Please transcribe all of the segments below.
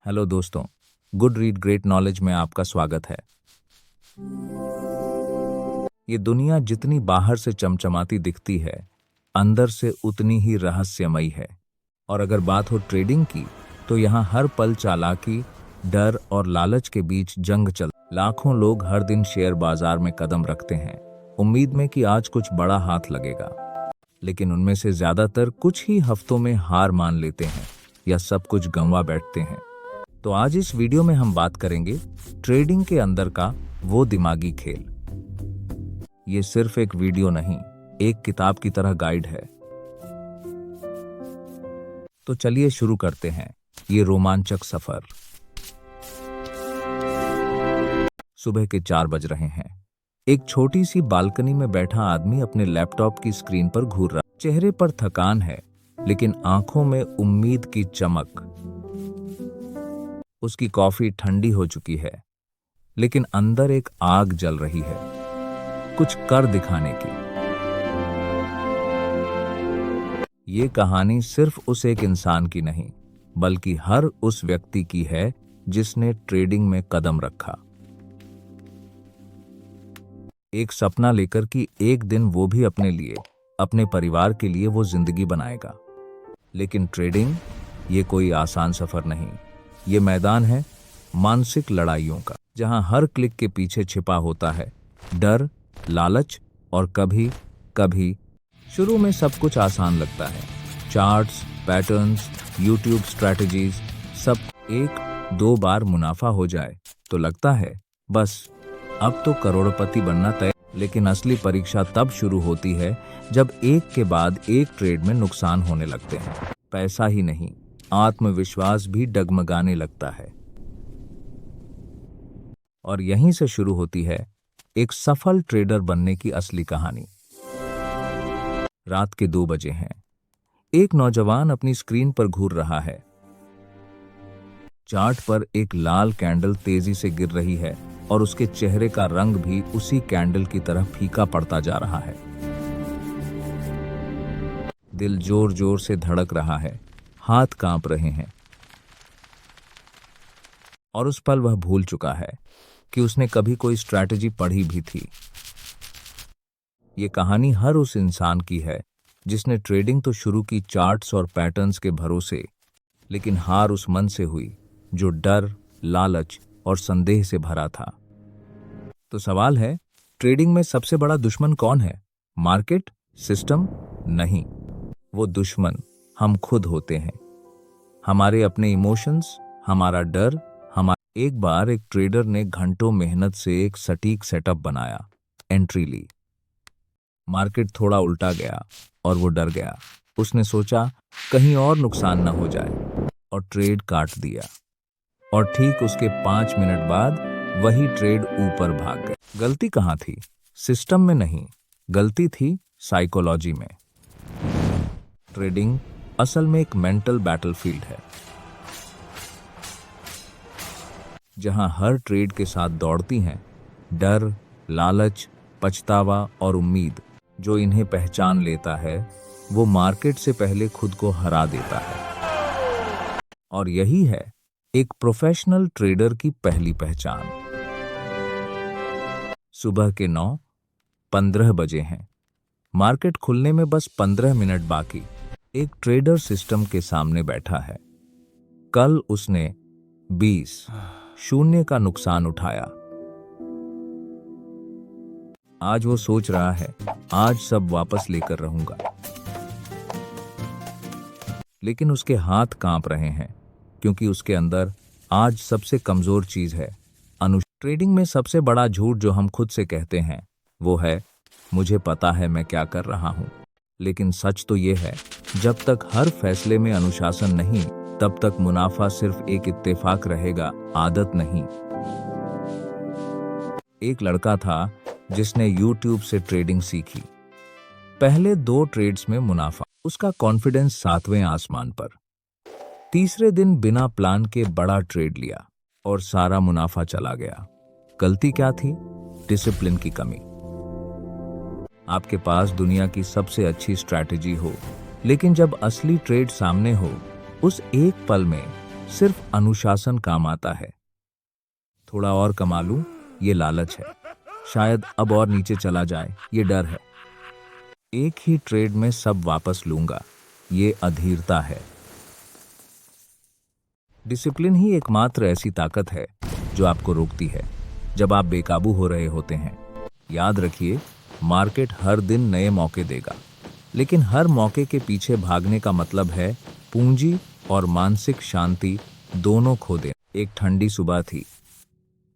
Hello दोस्तों, good read great knowledge में आपका स्वागत है। ये दुनिया जितनी बाहर से चमचमाती दिखती है, अंदर से उतनी ही रहस्यमयी है। और अगर बात हो ट्रेडिंग की, तो यहाँ हर पल चालाकी, डर और लालच के बीच जंग चल। लाखों लोग हर दिन शेयर बाजार में कदम रखते हैं, उम्मीद में कि आज कुछ बड़ा हाथ लगेगा। लेकिन उनमें से ज्यादातर कुछ ही हफ्तों में हार मान लेते हैं या सब कुछ गंवा बैठते हैं। तो आज इस वीडियो में हम बात करेंगे ट्रेडिंग के अंदर का वो दिमागी खेल। ये सिर्फ एक वीडियो नहीं, एक किताब की तरह गाइड है। तो चलिए शुरू करते हैं ये रोमांचक सफर। सुबह के 4 बज रहे हैं। एक छोटी सी बालकनी में बैठा आदमी अपने लैपटॉप की स्क्रीन पर घूर रहा। चेहरे पर थकान है, लेकिन आंखों में उम्मीद की चमक। उसकी कॉफी ठंडी हो चुकी है, लेकिन अंदर एक आग जल रही है, कुछ कर दिखाने की। ये कहानी सिर्फ उस एक इंसान की नहीं, बल्कि हर उस व्यक्ति की है जिसने ट्रेडिंग में कदम रखा। एक सपना लेकर कि एक दिन वो भी अपने लिए, अपने परिवार के लिए वो जिंदगी बनाएगा। लेकिन ट्रेडिंग ये कोई आसान सफर नहीं। ये मैदान है मानसिक लड़ाइयों का, जहां हर क्लिक के पीछे छिपा होता है डर, लालच और कभी कभी। शुरू में सब कुछ आसान लगता है। चार्ट्स, पैटर्न्स, यूट्यूब स्ट्रैटेजीज, सब 1-2 बार मुनाफा हो जाए तो लगता है बस अब तो करोड़पति बनना तय। लेकिन असली परीक्षा तब शुरू होती है जब एक के बाद एक ट्रेड में नुकसान होने लगते हैं। पैसा ही नहीं, आत्मविश्वास भी डगमगाने लगता है। और यहीं से शुरू होती है एक सफल ट्रेडर बनने की असली कहानी। रात के 2 बजे हैं। एक नौजवान अपनी स्क्रीन पर घूर रहा है। चार्ट पर एक लाल कैंडल तेजी से गिर रही है और उसके चेहरे का रंग भी उसी कैंडल की तरह फीका पड़ता जा रहा है। दिल जोर जोर से धड़क रहा है, हाथ कांप रहे हैं। और उस पल वह भूल चुका है कि उसने कभी कोई स्ट्रैटेजी पढ़ी भी थी। ये कहानी हर उस इंसान की है जिसने ट्रेडिंग तो शुरू की चार्ट्स और पैटर्न्स के भरोसे, लेकिन हार उस मन से हुई जो डर, लालच और संदेह से भरा था। तो सवाल है, ट्रेडिंग में सबसे बड़ा दुश्मन कौन है? मार्केट? सिस्टम? नहीं, वो दुश्मन हम खुद होते हैं। हमारे अपने इमोशंस, हमारा डर। एक बार एक ट्रेडर ने घंटों मेहनत से एक सटीक सेटअप बनाया, एंट्री ली। मार्केट थोड़ा उल्टा गया और वो डर गया। उसने सोचा कहीं और नुकसान न हो जाए और ट्रेड काट दिया। और ठीक उसके 5 मिनट बाद वही ट्रेड ऊपर भाग गया। गलती कहाँ थी? सिस्टम में नहीं, गलती थी साइकोलॉजी में। ट्रेडिंग असल में एक मेंटल बैटलफील्ड है, जहां हर ट्रेड के साथ दौड़ती हैं डर, लालच, पछतावा और उम्मीद। जो इन्हें पहचान लेता है वो मार्केट से पहले खुद को हरा देता है। और यही है एक प्रोफेशनल ट्रेडर की पहली पहचान। सुबह के 9:15 बजे हैं। मार्केट खुलने में बस 15 मिनट बाकी। एक ट्रेडर सिस्टम के सामने बैठा है। कल उसने 20 का नुकसान उठाया। आज वो सोच रहा है आज सब वापस लेकर रहूंगा। लेकिन उसके हाथ कांप रहे हैं, क्योंकि उसके अंदर आज सबसे कमजोर चीज है ट्रेडिंग में सबसे बड़ा झूठ जो हम खुद से कहते हैं वो है मुझे पता है मैं क्या कर रहा हूं। लेकिन सच तो ये है, जब तक हर फैसले में अनुशासन नहीं, तब तक मुनाफा सिर्फ एक इत्तेफाक रहेगा, आदत नहीं। एक लड़का था जिसने YouTube से ट्रेडिंग सीखी। पहले 2 ट्रेड्स में मुनाफा। उसका कॉन्फिडेंस 7वें आसमान पर। तीसरे दिन बिना प्लान के बड़ा ट्रेड लिया और सारा मुनाफा चला गया। गलती क्या थी? डिसिप्लिन की कमी। आपके पास दुनिया की सबसे अच्छी स्ट्रैटेजी हो, लेकिन जब असली ट्रेड सामने हो, उस एक पल में सिर्फ अनुशासन काम आता है। थोड़ा और कमा लूं, ये लालच है। शायद अब और नीचे चला जाए, ये डर है। एक ही ट्रेड में सब वापस लूंगा, ये अधीरता है। डिसिप्लिन ही एकमात्र ऐसी ताकत है जो आपको रोकती है जब आप बेकाबू हो रहे होते हैं। याद रखिए, मार्केट हर दिन नए मौके देगा, लेकिन हर मौके के पीछे भागने का मतलब है पूंजी और मानसिक शांति दोनों खो दें। एक ठंडी सुबह थी।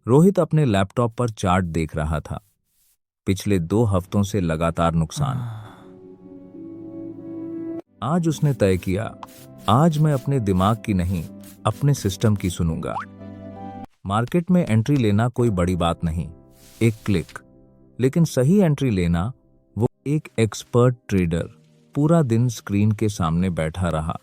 रोहित अपने लैपटॉप पर चार्ट देख रहा था। पिछले 2 हफ्तों से लगातार नुकसान। आज उसने तय किया, आज मैं अपने दिमाग की नहीं, अपने सिस्टम की सुनूंगा। मार्केट में एंट्री लेना कोई बड़ी बात नहीं, एक क्लिक। लेकिन सही एंट्री लेना, वो एक एक्सपर्ट ट्रेडर पूरा दिन स्क्रीन के सामने बैठा रहा,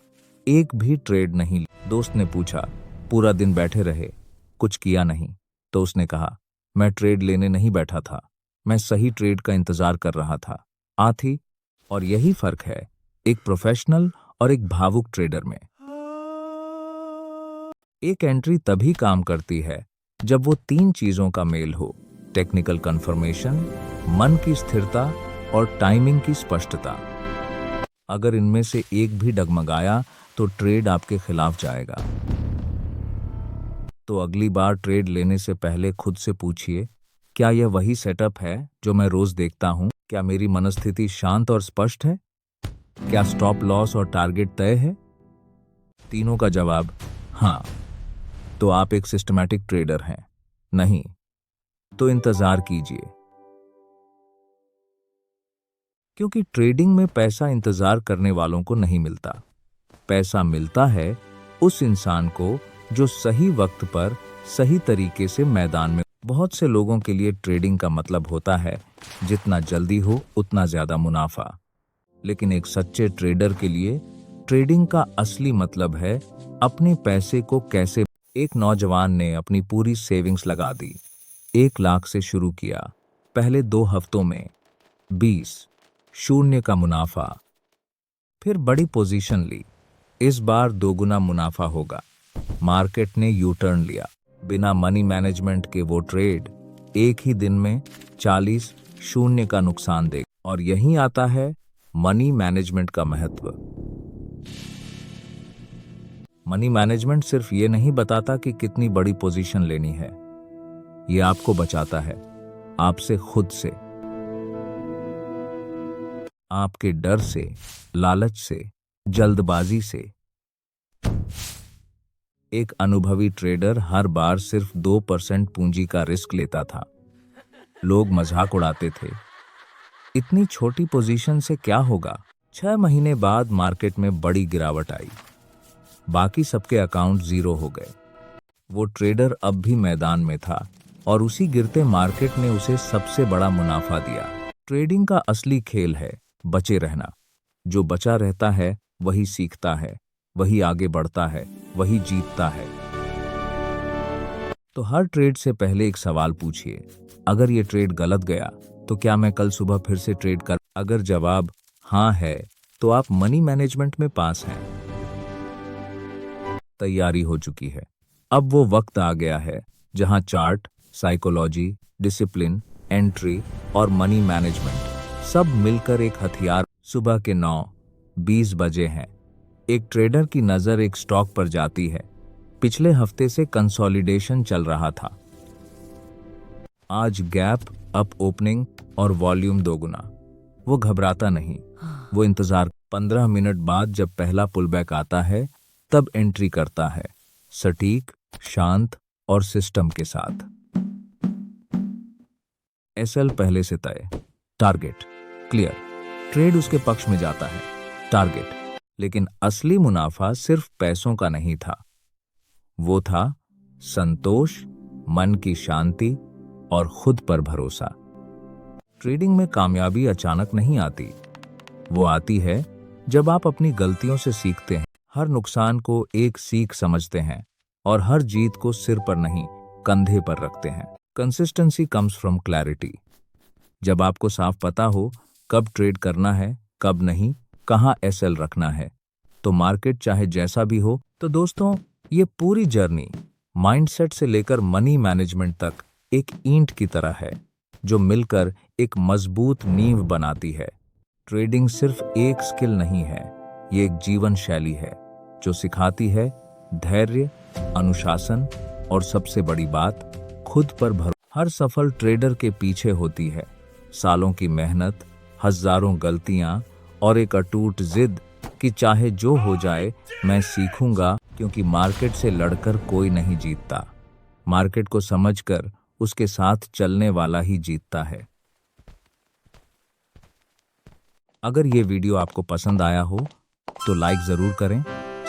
एक भी ट्रेड नहीं। दोस्त ने पूछा, पूरा दिन बैठे रहे, कुछ किया नहीं? तो उसने कहा, मैं ट्रेड लेने नहीं बैठा था, मैं सही ट्रेड का इंतजार कर रहा था। थी। और यही फर्क है एक प्रोफेशनल और एक भावुक ट्रेडर में। एक एंट्री तभी काम करती है जब वो 3 चीजों का मेल हो: टेक्निकल कंफर्मेशन, मन की स्थिरता और टाइमिंग की स्पष्टता। अगर इनमें से एक भी डगमगाया तो ट्रेड आपके खिलाफ जाएगा। तो अगली बार ट्रेड लेने से पहले खुद से पूछिए, क्या यह वही सेटअप है जो मैं रोज देखता हूं? क्या मेरी मनस्थिति शांत और स्पष्ट है? क्या स्टॉप लॉस और टारगेट तय है? तीनों का जवाब हाँ, तो आप एक सिस्टमैटिक ट्रेडर हैं। नहीं तो इंतजार कीजिए, क्योंकि ट्रेडिंग में पैसा इंतजार करने वालों को नहीं मिलता। पैसा मिलता है उस इंसान को जो सही वक्त पर सही तरीके से मैदान में। बहुत से लोगों के लिए ट्रेडिंग का मतलब होता है जितना जल्दी हो उतना ज्यादा मुनाफा, लेकिन एक सच्चे ट्रेडर के लिए ट्रेडिंग का असली मतलब है अपने पैसे को कैसे। एक नौजवान ने अपनी पूरी सेविंग्स लगा दी, 1 लाख से शुरू किया। पहले 2 हफ्तों में 20 का मुनाफा। फिर बड़ी पोजीशन ली, इस बार 2 गुना मुनाफा होगा। मार्केट ने यू टर्न लिया। बिना मनी मैनेजमेंट के वो ट्रेड एक ही दिन में 40 का नुकसान दे। और यहीं आता है मनी मैनेजमेंट का महत्व। मनी मैनेजमेंट सिर्फ ये नहीं बताता कि कितनी बड़ी पोजीशन लेनी है, ये आपको बचाता है आपसे, खुद से, आपके डर से, लालच से, जल्दबाजी से। एक अनुभवी ट्रेडर हर बार सिर्फ 2% पूंजी का रिस्क लेता था। लोग मजाक उड़ाते थे, इतनी छोटी पोजीशन से क्या होगा? 6 महीने बाद मार्केट में बड़ी गिरावट आई, बाकी सबके अकाउंट 0 हो गए। वो ट्रेडर अब भी मैदान में था और उसी गिरते मार्केट ने उसे सबसे बड़ा मुनाफा दिया। ट्रेडिंग का असली खेल है बचे रहना। जो बचा रहता है वही सीखता है, वही आगे बढ़ता है, वही जीतता है। तो हर ट्रेड से पहले एक सवाल पूछिए, अगर ये ट्रेड गलत गया तो क्या मैं कल सुबह फिर से ट्रेड कर? अगर जवाब हाँ है तो आप मनी मैनेजमेंट में पास हैं। तैयारी हो चुकी है। अब वो वक्त आ गया है जहां चार्ट, साइकोलॉजी, डिसिप्लिन, एंट्री और मनी मैनेजमेंट सब मिलकर एक हथियार। सुबह के 9:20 बजे हैं। एक ट्रेडर की नजर एक स्टॉक पर जाती है। पिछले हफ्ते से कंसोलिडेशन चल रहा था। आज गैप अप ओपनिंग और वॉल्यूम 2 गुना। वो घबराता नहीं, वो इंतजार। 15 मिनट बाद जब पहला पुलबैक आता है तब एंट्री करता है, सटीक, शांत और सिस्टम के साथ। एसएल पहले से तय, टारगेट क्लियर, ट्रेड उसके पक्ष में जाता है, टारगेट। लेकिन असली मुनाफा सिर्फ पैसों का नहीं था, वो था संतोष, मन की शांति और खुद पर भरोसा। ट्रेडिंग में कामयाबी अचानक नहीं आती, वो आती है जब आप अपनी गलतियों से सीखते हैं, हर नुकसान को एक सीख समझते हैं और हर जीत को सिर पर नहीं कंधे पर रखते हैं। Consistency comes from clarity. जब आपको साफ पता हो कब ट्रेड करना है, कब नहीं, कहां एसएल रखना है, तो मार्केट चाहे जैसा भी हो। तो दोस्तों, ये पूरी जर्नी माइंडसेट से लेकर मनी मैनेजमेंट तक एक ईंट की तरह है जो मिलकर एक मजबूत नींव बनाती है। ट्रेडिंग सिर्फ एक स्किल नहीं है, ये एक जीवन शैली है जो सिखाती है धैर्य, अनुशासन और सबसे बड़ी बात, खुद पर भरोसा। हर सफल ट्रेडर के पीछे होती है सालों की मेहनत, हजारों गलतियां और एक अटूट जिद कि चाहे जो हो जाए मैं सीखूंगा, क्योंकि मार्केट से लड़कर कोई नहीं जीतता, मार्केट को समझकर उसके साथ चलने वाला ही जीतता है। अगर ये वीडियो आपको पसंद आया हो तो लाइक जरूर करें,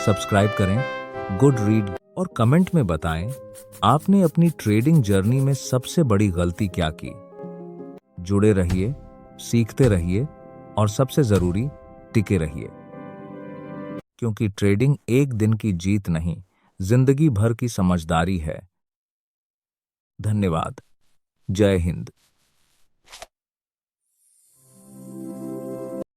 सब्सक्राइब करें, गुड रीड और कमेंट में बताएं आपने अपनी ट्रेडिंग जर्नी में सबसे बड़ी गलती क्या की। जुड़े रहिए, सीखते रहिए और सबसे जरूरी टिके रहिए, क्योंकि ट्रेडिंग एक दिन की जीत नहीं, जिंदगी भर की समझदारी है। धन्यवाद। जय हिंद।